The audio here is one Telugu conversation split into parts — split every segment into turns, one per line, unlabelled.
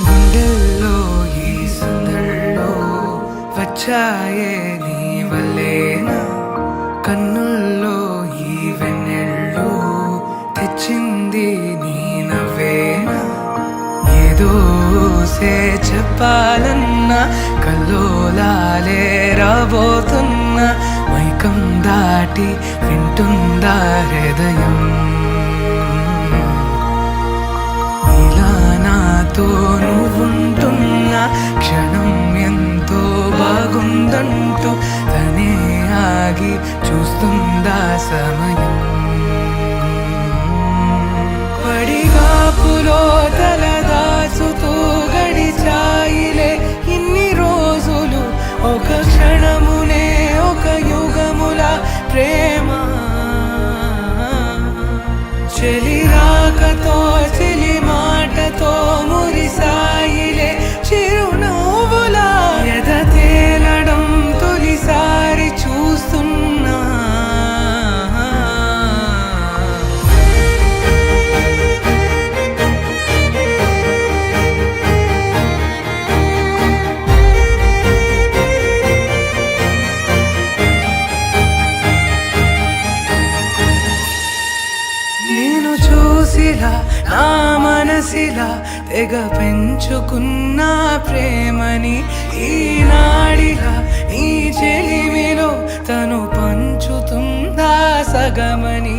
గుండెల్లో ఈ సందల్లో వచ్చాయే నీ వల్లేనా, కన్నుల్లో ఈ వెన్నెళ్ళు తెచ్చింది నీ నవ్వేనా. ఏదో చెప్పాలన్నా కల్లోలాలే రాబోతున్నా, మైకం దాటి వింటుందా హృదయం. ఇలా నాతో నువ్వుంటున్నా క్షణం ఎంతో బాగుందంటూ తనే ఆగి చూస్తుందా సమయం. పడిగాపులో తలదాచుతూ గడిచాయిలే ఇన్ని రోజులు, ఒక క్షణమునే ఒక యుగముల ప్రేమ. చెలి రాకతో చెలి మాటతో మురిసాయిలే చిరునవ్వులా, ఎద తేలడం తొలిసారి చూస్తున్నా. నేను చూసిలా నా మనసిలా తెగ పెంచుకున్న ప్రేమని, ఈనాడిలా ఈ చెలిమిలో తను పంచుతుందా సగమని.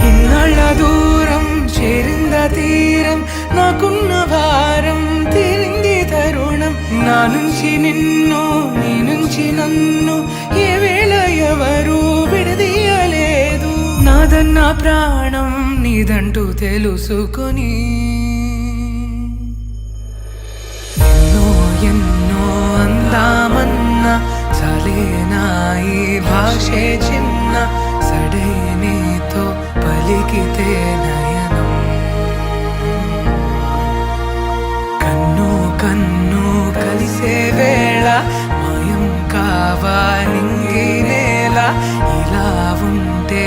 ఇన్నాళ్ళ దూరం చేరింద తీరం, నాకున్న భారం తీరింది తరుణం. నా నుంచి నిన్ను నీ నుంచి నన్ను ఏ వేళ ఎవరు విడదీయలేదు. నాదన్న ప్రాణం నీదంటూ తెలుసుకొని ఎన్నో ఎన్నో అందామన్నా చాలేనా ఈ భాషే చిన్న. సడైనతో పలికితే నయనం, కన్ను కన్ను కలిసే వేళ మాయం కావా నింగి నేల. ఇలా ఉంటే